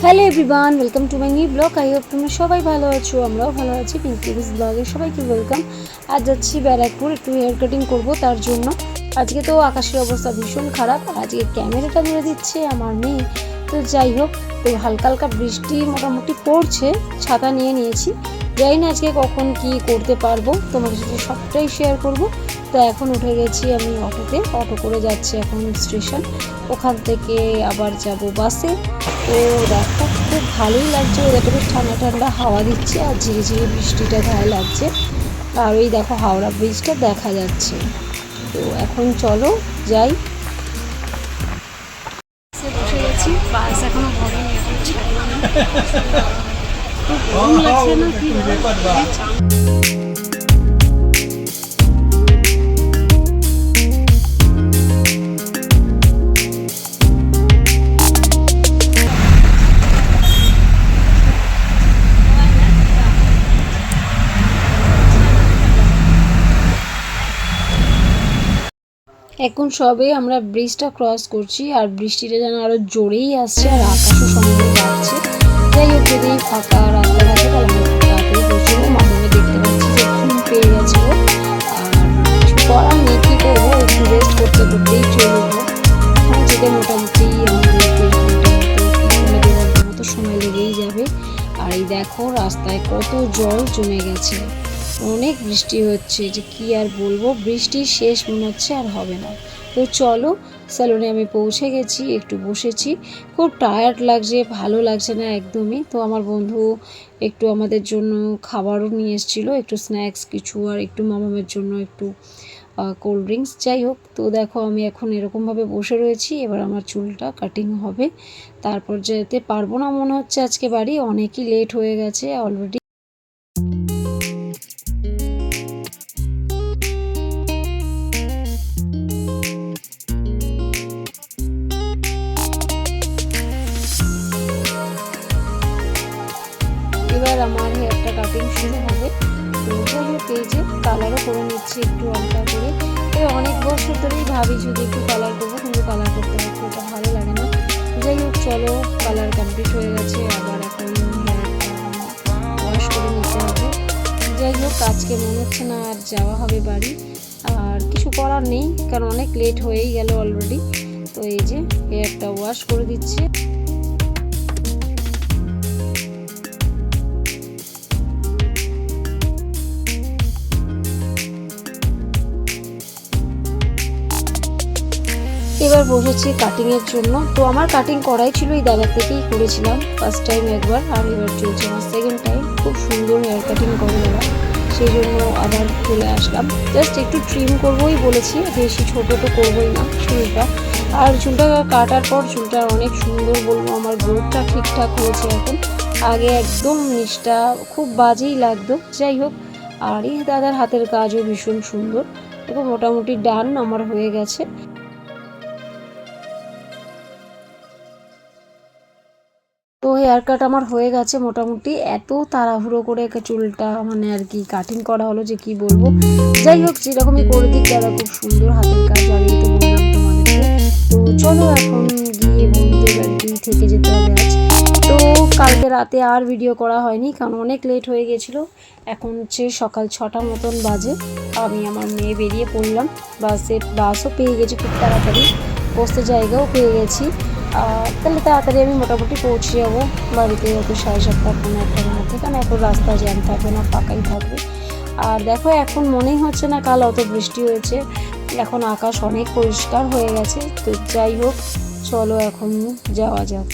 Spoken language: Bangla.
Hello everyone, welcome to my new blog. I hope তোমরা সবাই ভালো আছো, আমরাও ভালো আছি। পিঙ্কিস ব্লগে সবাইকে ওয়েলকাম। আজ যাচ্ছি ব্যারাকপুর, একটু হেয়ার কাটিং করবো। তার জন্য আজকে তো আকাশের অবস্থা ভীষণ খারাপ, আজকে ক্যামেরাটা ধরে দিচ্ছে আমার মেয়ে। তো যাই হোক, তো হালকা হালকা বৃষ্টি মোটামুটি পড়ছে, ছাতা নিয়ে নিয়েছি। জানি না আজকে কখন কি করতে পারবো, তোমাদের সাথে সবটাই শেয়ার করব। তো এখন উঠে গেছি আমি অটোতে, অটো করে যাচ্ছি এখন স্টেশন, ওখান থেকে আবার যাব বাসে। তো দেখো খুব ভালোই লাগছে, ওদেরটা বেশ ঠান্ডা ঠান্ডা হাওয়া দিচ্ছে আর ঝিরে ঝিরে বৃষ্টিটা গায়ে লাগছে। আর ওই দেখো হাওড়া ব্রিজটা দেখা যাচ্ছে। তো এখন চলো যাই। বসে গেছি, বাস এখনো ভরেনি, এখন ছাড়লাম। খুব গরম লাগছে না কি? এখন সবে আমরা ব্রিজটা ক্রস করছি আর বৃষ্টিটা যেন আরো জোরেই আসছে আর আকাশও সঙ্গে যাচ্ছে। যাই হোক, যদি ফাঁকা রাস্তা থাকে তাহলে আমরা তাড়াতাড়ি পৌঁছবো। মাধ্যমে দেখতে পাচ্ছি যে ঘুম পেয়ে গেছে, আর কিছু করার নেই, কী করবো, একটু রেস্ট করতে করতেই চলে যাবো। ওখানে যেতে মোটামুটি আমাদের 2 ঘন্টার মতো সময় লেগেই যাবে। আর এই দেখো রাস্তায় কত জল জমে গেছে, অনেক বৃষ্টি হচ্ছে, যে কি আর বলবো, বৃষ্টির শেষ মনে হচ্ছে আর হবে না। তো চলো, স্যালুনে আমি পৌঁছে গেছি, একটু বসেছি, খুব টায়ার্ড লাগছে, ভালো লাগছে না একদমই। তো আমার বন্ধু একটু আমাদের জন্য খাবারও নিয়ে এসেছিলো, একটু স্ন্যাক্স কিছু, আর একটু মামামের জন্য একটু কোল্ড ড্রিঙ্কস। যাই হোক, তো দেখো আমি এখন এরকমভাবে বসে রয়েছি, এবার আমার চুলটা কাটিং হবে, তারপর যেতে পারবো না মনে হচ্ছে আজকে বাড়ি, অনেকই লেট হয়ে গেছে অলরেডি। এবার আমার হেয়ারটা কাটিং শুরু হবে। তো যাই হোক, এই যে কালারও করে নিচ্ছি একটু হালকা করে। অনেক বছর ধরেই ভাবি যদি একটু কালার করবো, কিন্তু কালার করতে হচ্ছে, ওটা ভালো লাগে না। যাই হোক, চলো, কালার কমপ্লিট হয়ে গেছে, আবার এখন হেয়ারটা ওয়াশ করে নিতে হবে। যাই হোক, আজকে মনে হচ্ছে না আর যাওয়া হবে বাড়ি, আর কিছু করার নেই, কারণ অনেক লেট হয়েই গেল অলরেডি। তো এই যে হেয়ারটা ওয়াশ করে দিচ্ছে। এবার বসেছি কাটিংয়ের জন্য। তো আমার কাটিং করাই ছিল, এই দাদার থেকেই করেছিলাম ফার্স্ট টাইম একবার, আর এবার চলছে আমার সেকেন্ড টাইম। খুব সুন্দর হেয়ার কাটিং করে দাদা, সেই জন্য আবার চলে আসলাম। জাস্ট একটু ট্রিম করবোই বলেছি, বেশি ছোটো তো করবোই না চুলটা। আর চুলটা কাটার পর চুলটা অনেক সুন্দর, বলবো আমার গ্রোথটা ঠিকঠাক হয়েছে এখন। আগে একদম নিচটা খুব বাজেই লাগতো। যাই হোক, আর এই দাদার হাতের কাজও ভীষণ সুন্দর, এবং মোটামুটি ডান আমার হয়ে গেছে। তো হেয়ার কাট আমার হয়ে গেছে মোটামুটি, এত তাড়াহুড়ো করে চুলটা মানে আর কি কাটিং করা হলো যে কি বলবো। যাই হোক, যেরকমই করে দিক দাদা, খুব সুন্দর হাতের কাজ, আগেই তো বললাম তোমাদেরকে। তো চলো এখন গিয়ে বন্ধুদের বাড়িতেই থেকে যেতে হবে আজ। তো কালকে রাতে আর ভিডিও করা হয়নি, কারণ অনেক লেট হয়ে গেছিলো। এখন হচ্ছে সকাল 6টা মতন বাজে, আমি আমার মেয়ে বেরিয়ে পড়লাম। বাসও পেয়ে গেছি খুব তাড়াতাড়ি, বসতে জায়গাও পেয়ে গেছি। তাহলে তাড়াতাড়ি আমি মোটামুটি পৌঁছে যাবো বাড়িতে, হয়তো 7:30 পৌনে 8টার মধ্যে, কারণ এখন রাস্তা জ্যাম থাকবে না, ফাঁকাই থাকবে। আর দেখো, এখন মনেই হচ্ছে না কাল অত বৃষ্টি হয়েছে, এখন আকাশ অনেক পরিষ্কার হয়ে গেছে। তো যাই হোক, চলো এখন যাওয়া যাক।